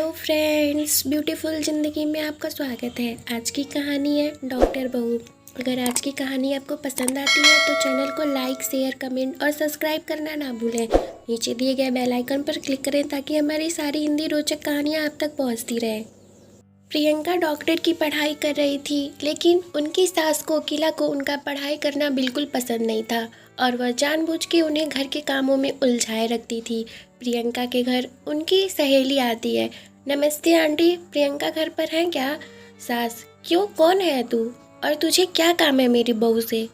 Hello friends, beautiful ज़िंदगी में आपका स्वागत है। आज की कहानी है डॉक्टर बहू। अगर आज की कहानी आपको पसंद आती है तो चैनल को लाइक, शेयर, कमेंट और सब्सक्राइब करना ना भूलें। नीचे दिए गए बेल आइकन पर क्लिक करें ताकि हमारी सारी हिंदी रोचक कहानियाँ आप तक पहुँचती रहें। प्रियंका डॉक्टर की पढ़ाई कर रही थी, लेकिन उनकी सास कोकिला को उनका पढ़ाई करना बिल्कुल पसंद नहीं था और वह जानबूझ के उन्हें घर के कामों में उलझाए रखती थी। प्रियंका के घर उनकी सहेली आती है। नमस्ते आंटी, प्रियंका घर पर है क्या? सास: क्यों, कौन है तू और तुझे क्या काम है मेरी बहू से?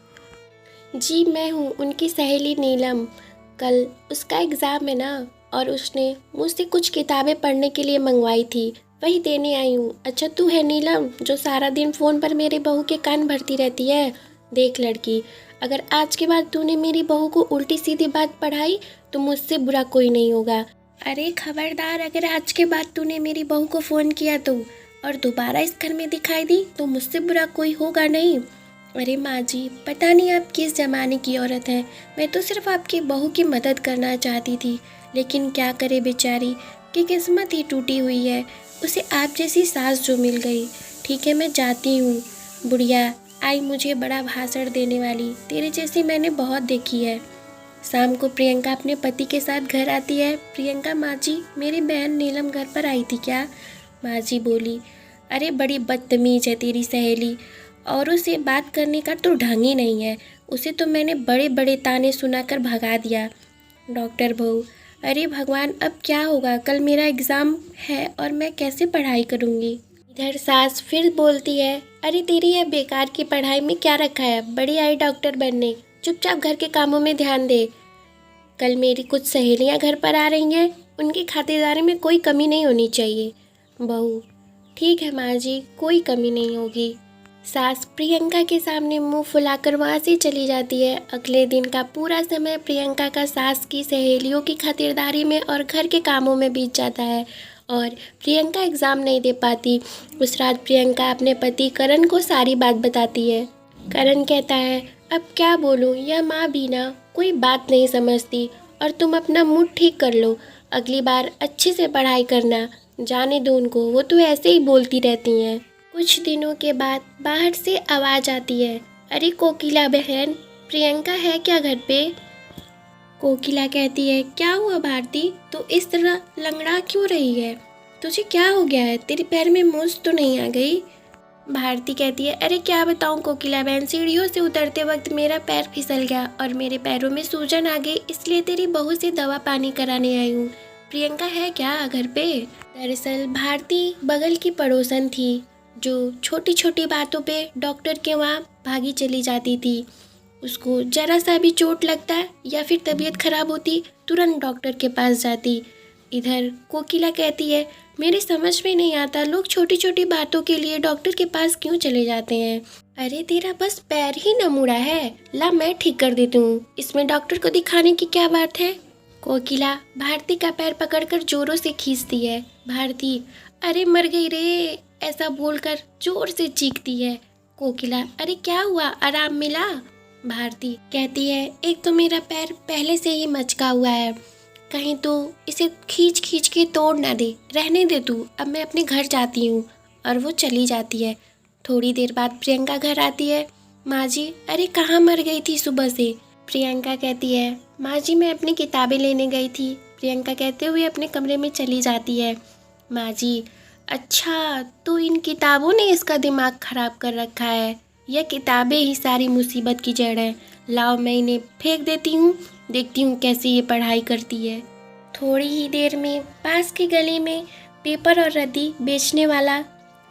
जी मैं हूँ उनकी सहेली नीलम। कल उसका एग्ज़ाम है ना, और उसने मुझसे कुछ किताबें पढ़ने के लिए मंगवाई थी, वही देने आई हूँ। अच्छा तू है नीलम जो सारा दिन फ़ोन पर मेरे बहू के कान भरती रहती है? देख लड़की, अगर आज के बाद तूने मेरी बहू को उल्टी सीधी बात पढ़ाई तो मुझसे बुरा कोई नहीं होगा। अरे खबरदार, अगर आज के बाद तूने मेरी बहू को फ़ोन किया तो और दोबारा इस घर में दिखाई दी तो मुझसे बुरा कोई होगा नहीं। अरे माँ जी, पता नहीं आप किस ज़माने की औरत हैं। मैं तो सिर्फ आपकी बहू की मदद करना चाहती थी, लेकिन क्या करे बेचारी की किस्मत ही टूटी हुई है। उसे आप जैसी सास जो मिल गई। ठीक है मैं जाती हूँ। बुढ़िया आई मुझे बड़ा भाषण देने वाली, तेरे जैसी मैंने बहुत देखी है। शाम को प्रियंका अपने पति के साथ घर आती है। प्रियंका: माँ जी, मेरी बहन नीलम घर पर आई थी क्या? माँ जी बोली: अरे बड़ी बदतमीज है तेरी सहेली, और उसे बात करने का तो ढंग ही नहीं है। उसे तो मैंने बड़े बड़े ताने सुनाकर भगा दिया। डॉक्टर बहू: अरे भगवान, अब क्या होगा? कल मेरा एग्ज़ाम है और मैं कैसे पढ़ाई करूँगी? इधर सास फिर बोलती है: अरे तेरी यह बेकार की पढ़ाई में क्या रखा है? बड़ी आई डॉक्टर बनने, चुपचाप घर के कामों में ध्यान दे। कल मेरी कुछ सहेलियां घर पर आ रही हैं, उनकी खातिरदारी में कोई कमी नहीं होनी चाहिए। बहू: ठीक है माँ जी, कोई कमी नहीं होगी। सास प्रियंका के सामने मुंह फुलाकर वहाँ से चली जाती है। अगले दिन का पूरा समय प्रियंका का सास की सहेलियों की खातिरदारी में और घर के कामों में बीत जाता है और प्रियंका एग्ज़ाम नहीं दे पाती। उस रात प्रियंका अपने पति करण को सारी बात बताती है। करण कहता है: अब क्या बोलूँ, यह माँ भी ना कोई बात नहीं समझती, और तुम अपना मूड ठीक कर लो। अगली बार अच्छे से पढ़ाई करना, जाने दो उनको, वो तो ऐसे ही बोलती रहती हैं। कुछ दिनों के बाद बाहर से आवाज़ आती है: अरे कोकिला बहन, प्रियंका है क्या घर पे? कोकिला कहती है: क्या हुआ भारती, तो इस तरह लंगड़ा क्यों रही है? तुझे क्या हो गया है? तेरे पैर में मूंछ तो नहीं आ गई? भारती कहती है: अरे क्या बताऊं कोकिला बहन, सीढ़ियों से उतरते वक्त मेरा पैर फिसल गया और मेरे पैरों में सूजन आ गई, इसलिए तेरी बहू से दवा पानी कराने आई हूँ। प्रियंका है क्या घर पे? दरअसल भारती बगल की पड़ोसन थी जो छोटी छोटी बातों पे डॉक्टर के वहाँ भागी चली जाती थी। उसको जरा सा भी चोट लगता या फिर तबीयत खराब होती, तुरंत डॉक्टर के पास जाती। इधर कोकिला कहती है: मेरे समझ में नहीं आता, लोग छोटी छोटी बातों के लिए डॉक्टर के पास क्यों चले जाते हैं। अरे तेरा बस पैर ही न मुड़ा है, ला मैं ठीक कर देती हूँ, इसमें डॉक्टर को दिखाने की क्या बात है। कोकिला भारती का पैर पकड़कर जोरों से खींचती है। भारती: अरे मर गई रे, ऐसा बोलकर जोर से चीखती है। कोकिला: अरे क्या हुआ, आराम मिला? भारती कहती है: एक तो मेरा पैर पहले से ही मचका हुआ है, कहीं तो इसे खींच खींच के तोड़ ना दे, रहने दे तू, अब मैं अपने घर जाती हूँ। और वो चली जाती है। थोड़ी देर बाद प्रियंका घर आती है। माँ जी, अरे कहाँ मर गई थी सुबह से? प्रियंका कहती है: माँ जी मैं अपनी किताबें लेने गई थी। प्रियंका कहते हुए अपने कमरे में चली जाती है। माँ जी: अच्छा, तो इन किताबों ने इसका दिमाग खराब कर रखा है, यह किताबें ही सारी मुसीबत की जड़ है। लाओ मैं इन्हें फेंक देती हूँ, देखती हूँ कैसे ये पढ़ाई करती है। थोड़ी ही देर में पास की गली में पेपर और रद्दी बेचने वाला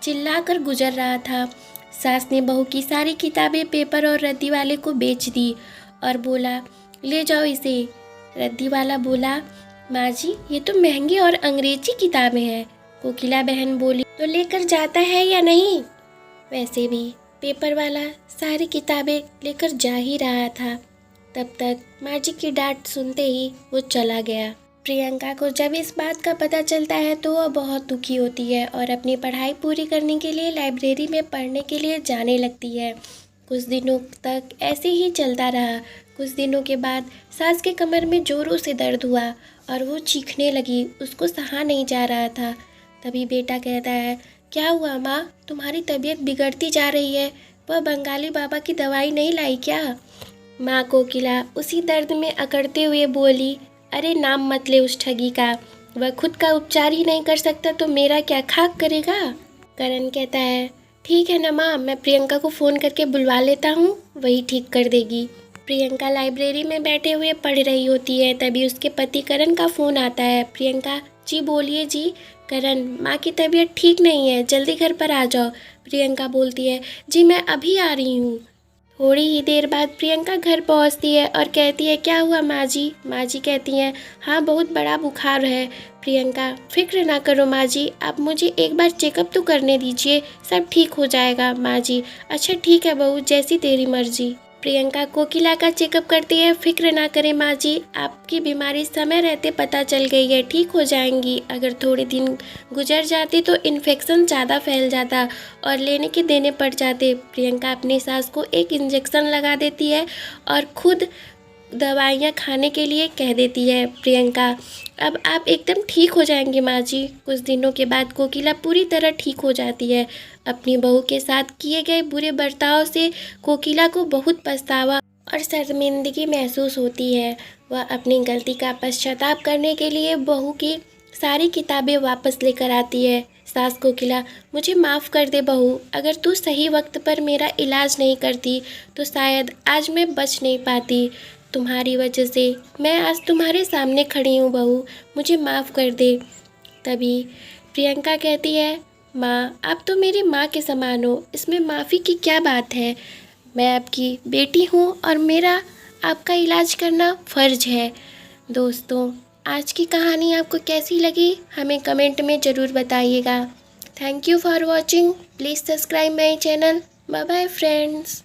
चिल्लाकर गुजर रहा था। सास ने बहू की सारी किताबें पेपर और रद्दी वाले को बेच दी और बोला: ले जाओ इसे। रद्दी वाला बोला: माँ जी ये तो महंगी और अंग्रेजी किताबें हैं। कोकिला बहन बोली: तो लेकर जाता है या नहीं? वैसे भी पेपर वाला सारी किताबें लेकर जा ही रहा था। तब तक माँ जी की डांट सुनते ही वो चला गया। प्रियंका को जब इस बात का पता चलता है तो वह बहुत दुखी होती है और अपनी पढ़ाई पूरी करने के लिए लाइब्रेरी में पढ़ने के लिए जाने लगती है। कुछ दिनों तक ऐसे ही चलता रहा। कुछ दिनों के बाद सास के कमर में जोरों से दर्द हुआ और वो चीखने लगी, उसको सहा नहीं जा रहा था। तभी बेटा कहता है, क्या हुआ माँ, तुम्हारी तबीयत बिगड़ती जा रही है, वह बंगाली बाबा की दवाई नहीं लाई क्या? माँ कोकिला उसी दर्द में अकड़ते हुए बोली, अरे नाम मत ले उस ठगी का, वह खुद का उपचार ही नहीं कर सकता तो मेरा क्या खाक करेगा। करण कहता है, ठीक है ना माँ, मैं प्रियंका को फ़ोन करके बुलवा लेता हूँ, वही ठीक कर देगी। प्रियंका लाइब्रेरी में बैठे हुए पढ़ रही होती है, तभी उसके पति करण का फ़ोन आता है। प्रियंका, जी बोलिए जी। करण, माँ की तबीयत ठीक नहीं है, जल्दी घर पर आ जाओ। प्रियंका बोलती है, जी मैं अभी आ रही हूँ। थोड़ी ही देर बाद प्रियंका घर पहुंचती है और कहती है, क्या हुआ माँ जी? माँ जी कहती हैं, हाँ बहुत बड़ा बुखार है। प्रियंका, फिक्र ना करो माँ जी, आप मुझे एक बार चेकअप तो करने दीजिए, सब ठीक हो जाएगा माँ जी। अच्छा ठीक है बहू, जैसी तेरी मर्जी। प्रियंका कोकिला का चेकअप करती है, फिक्र ना करें माँ जी, आपकी बीमारी समय रहते पता चल गई है, ठीक हो जाएंगी। अगर थोड़े दिन गुजर जाते तो इन्फेक्शन ज़्यादा फैल जाता और लेने के देने पड़ जाते। प्रियंका अपनी सास को एक इंजेक्शन लगा देती है और खुद दवाइयाँ खाने के लिए कह देती है। प्रियंका, अब आप एकदम ठीक हो जाएंगे माँ जी। कुछ दिनों के बाद कोकिला पूरी तरह ठीक हो जाती है। अपनी बहू के साथ किए गए बुरे बर्ताव से कोकिला को बहुत पछतावा और शर्मिंदगी महसूस होती है। वह अपनी गलती का पश्चाताप करने के लिए बहू की सारी किताबें वापस लेकर आती है। सास कोकिला, मुझे माफ़ कर दे बहू, अगर तू सही वक्त पर मेरा इलाज नहीं करती तो शायद आज मैं बच नहीं पाती। तुम्हारी वजह से मैं आज तुम्हारे सामने खड़ी हूँ बहू, मुझे माफ़ कर दे। तभी प्रियंका कहती है, माँ आप तो मेरी माँ के समान हो, इसमें माफ़ी की क्या बात है? मैं आपकी बेटी हूँ और मेरा आपका इलाज करना फ़र्ज है। दोस्तों, आज की कहानी आपको कैसी लगी हमें कमेंट में ज़रूर बताइएगा। Thank you for watching, please subscribe my channel. Bye bye friends.